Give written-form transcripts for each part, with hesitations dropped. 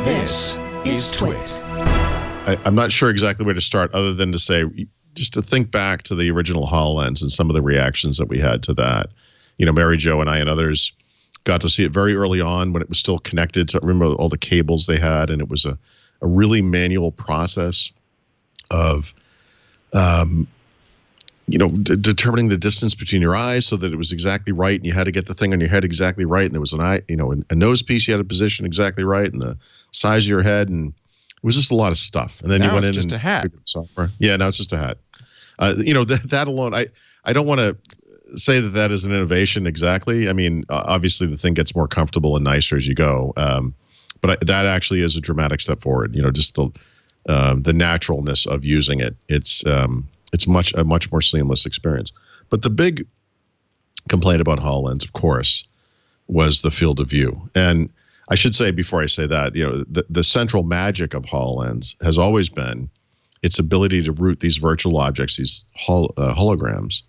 This is Twit. I'm not sure exactly where to start other than to say, just to think back to the original HoloLens and some of the reactions that we had to that. You know, Mary Jo and I and others got to see it very early on when it was still connected to, remember all the cables they had, and it was a really manual process of, you know, determining the distance between your eyes so that it was exactly right, and you had to get the thing on your head exactly right, and there was an eye, you know, a nose piece you had to position exactly right, and the size of your head, and it was just a lot of stuff. And then now you went in just and a hat. Software. Yeah, now it's just a hat. You know, that alone, I don't want to say that is an innovation exactly. I mean, obviously the thing gets more comfortable and nicer as you go, but that actually is a dramatic step forward. You know, just the naturalness of using it. It's a much more seamless experience. But the big complaint about HoloLens, of course, was the field of view. And I should say, before I say that, you know, the central magic of HoloLens has always been its ability to route these virtual objects, these holograms,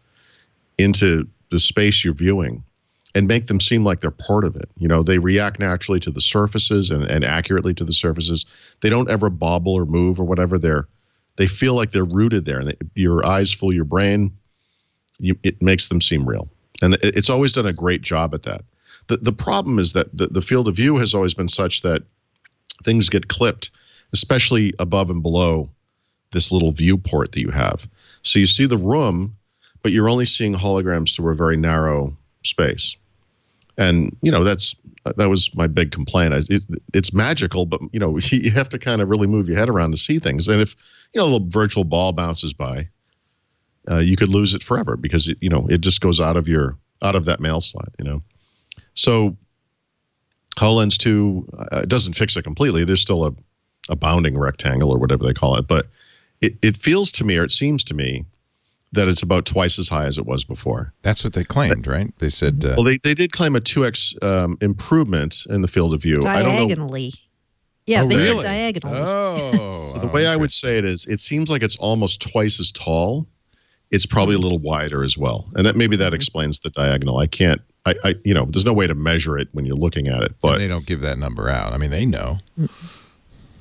into the space you're viewing and make them seem like they're part of it. You know, they react naturally to the surfaces and accurately to the surfaces. They don't ever bobble or move or whatever. They feel like they're rooted there, and your eyes fool your brain. It makes them seem real. And it's always done a great job at that. The problem is that the field of view has always been such that things get clipped, especially above and below this little viewport that you have. So you see the room, but you're only seeing holograms through a very narrow space. And, you know, that was my big complaint. It's magical, but, you know, you have to kind of really move your head around to see things. And if, you know, a little virtual ball bounces by, you could lose it forever because, you know, it just goes out of that mail slot, you know. So HoloLens 2 doesn't fix it completely. There's still a bounding rectangle or whatever they call it. But it feels to me, or it seems to me, that it's about twice as high as it was before. That's what they claimed, right? They said... well, they did claim a 2x improvement in the field of view. Diagonally. I don't know. Yeah, they really? said diagonally. Oh. So the way I would say it is, it seems like it's almost twice as tall. It's probably a little wider as well. And maybe that explains the diagonal. You know, there's no way to measure it when you're looking at it. But and they don't give that number out. I mean, they know.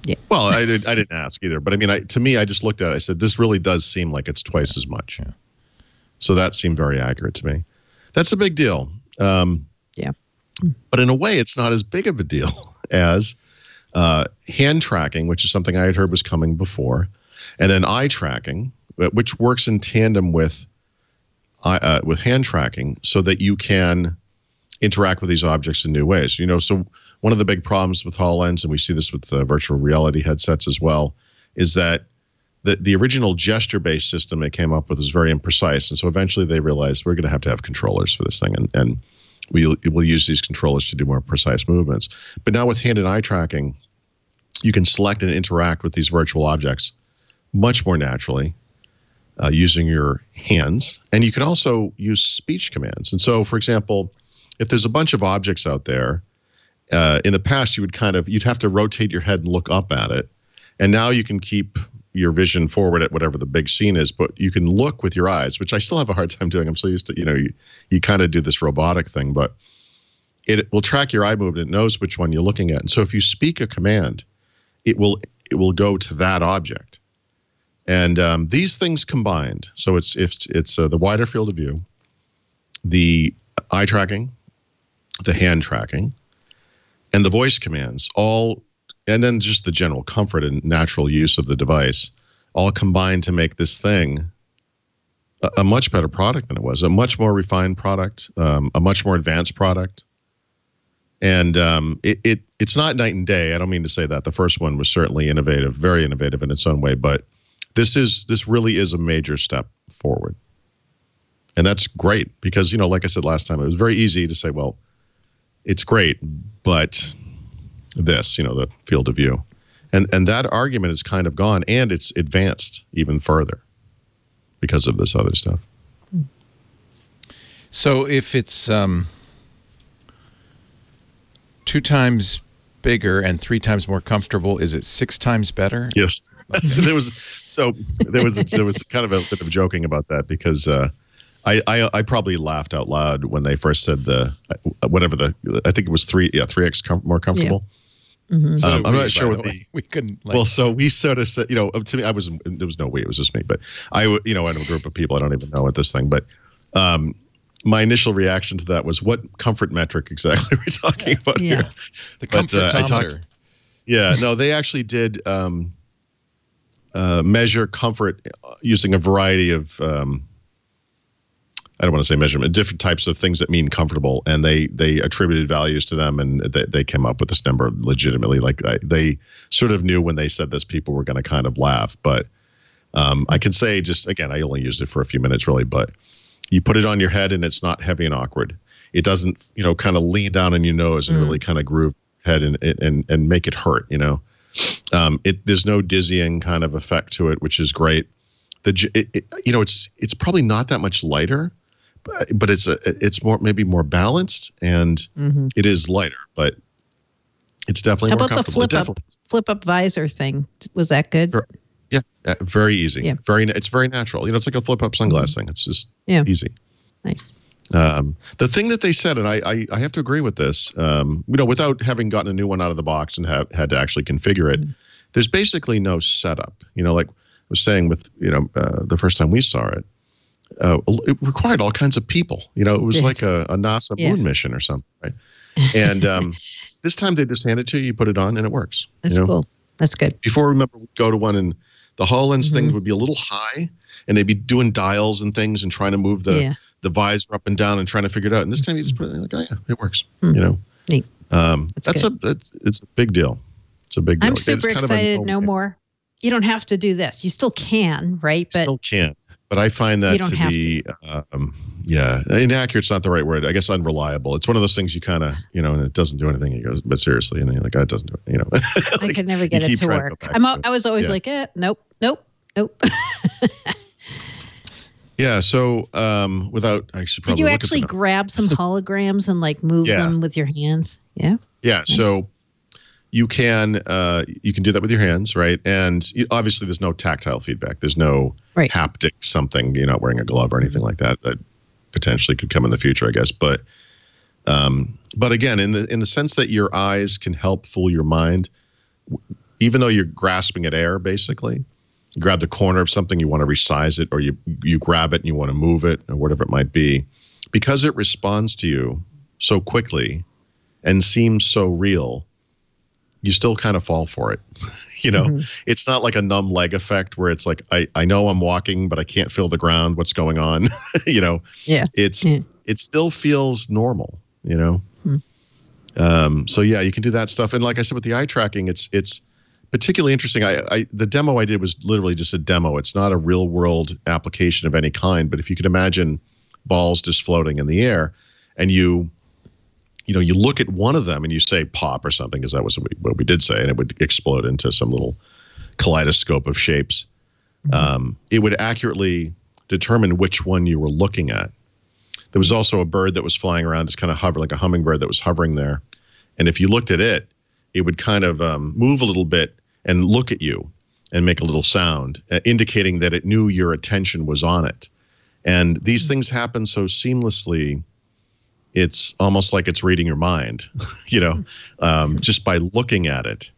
Yeah. Well, I didn't ask either. But I mean, to me, I just looked at it. I said, this really does seem like it's twice as much. Yeah. So that seemed very accurate to me. That's a big deal. Yeah. But in a way, it's not as big of a deal as hand tracking, which is something I had heard was coming before, and then eye tracking, which works in tandem with hand tracking, so that you can interact with these objects in new ways. You know, so one of the big problems with HoloLens, and we see this with virtual reality headsets as well, is that the original gesture-based system they came up with is very imprecise, and so eventually they realized we're going to have controllers for this thing, and we'll use these controllers to do more precise movements. But now with hand and eye tracking, you can select and interact with these virtual objects much more naturally, using your hands, and you can also use speech commands. And so, for example, if there's a bunch of objects out there, in the past you'd have to rotate your head and look up at it, and now you can keep your vision forward at whatever the big scene is, but you can look with your eyes, which I still have a hard time doing. I'm so used to, you know, you kind of do this robotic thing, but it will track your eye movement. It knows which one you're looking at, and so if you speak a command, it will go to that object. And these things combined, so it's the wider field of view, the eye tracking, the hand tracking, and the voice commands, all, and then just the general comfort and natural use of the device, all combined to make this thing a much better product than it was, a much more refined product, a much more advanced product. And it's not night and day. I don't mean to say that. The first one was certainly innovative, very innovative in its own way, but this really is a major step forward. And that's great because, you know, like I said last time, it was very easy to say, well, it's great, but this, you know, the field of view. And that argument is kind of gone, and it's advanced even further because of this other stuff. So if it's 2 times bigger and 3 times more comfortable, is it 6 times better? Yes. Okay. there was kind of a bit of joking about that because I probably laughed out loud when they first said I think it was 3x more comfortable. So I'm not sure what we couldn't. Well, so we sort of said, to me, there was no we, it was just me, but I, in a group of people, I don't even know what this thing, but my initial reaction to that was, what comfort metric exactly are we talking about here? The comfortometer. No, they actually did measure comfort using a variety of, I don't want to say measurement, different types of things that mean comfortable, and they attributed values to them, and they came up with this number legitimately. Like they sort of knew when they said this, people were going to kind of laugh. But I can say, just again, I only used it for a few minutes really, but you put it on your head and it's not heavy and awkward. It doesn't, kind of lean down on your nose and really kind of groove head and make it hurt. There's no dizzying kind of effect to it, which is great. It's probably not that much lighter, but it's maybe more balanced, and it is lighter, but it's definitely more comfortable. How about the flip up visor thing? Was that good? Yeah, very easy. Yeah. It's very natural. It's like a flip up sunglass thing. It's just easy. Nice. The thing that they said, and I have to agree with this, without having gotten a new one out of the box and had to actually configure it, there's basically no setup. Like I was saying with, the first time we saw it, it required all kinds of people. It was like a NASA moon mission or something, right? And this time they just hand it to you, you put it on, and it works. That's cool. That's good. Before, remember, we'd go to one, and the HoloLens thing would be a little high, and they'd be doing dials and things and trying to move the visor up and down and trying to figure it out. And this time you just put it in, like, oh yeah, it works. Neat. It's a big deal. It's a big deal. I'm super excited. No more. You don't have to do this. You still can, right? But still can. But I find that to be, inaccurate's not the right word. I guess unreliable. It's one of those things you kind of, and it doesn't do anything. He goes, but seriously, and you're like, it doesn't do it. Like, I could never get it to work. I was always like, nope. Yeah. So I should probably. Did you actually grab some holograms and like move them with your hands? Yeah. Yeah. Nice. So you can do that with your hands, right? And obviously, there's no tactile feedback. There's no haptic something. You're not wearing a glove or anything like that. That potentially could come in the future, I guess. But again, in the sense that your eyes can help fool your mind, even though you're grasping at air, basically, you grab the corner of something, you want to resize it, or you grab it and you want to move it, or whatever it might be, because it responds to you so quickly and seems so real. You still kind of fall for it. It's not like a numb leg effect where it's like, I know I'm walking, but I can't feel the ground. What's going on? It still feels normal, So yeah, you can do that stuff. And like I said, with the eye tracking, it's particularly interesting. The demo I did was literally just a demo. It's not a real world application of any kind, but if you could imagine balls just floating in the air, and you look at one of them and you say pop or something, because that was what we did say, and it would explode into some little kaleidoscope of shapes. It would accurately determine which one you were looking at. There was also a bird that was flying around, just kind of hover, like a hummingbird that was hovering there. And if you looked at it, it would kind of move a little bit and look at you and make a little sound, indicating that it knew your attention was on it. And these things happen so seamlessly, it's almost like it's reading your mind, just by looking at it.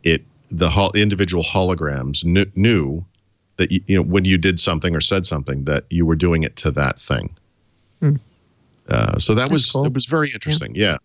The individual holograms knew that when you did something or said something, that you were doing it to that thing. So that's cool. It was very interesting. Yeah.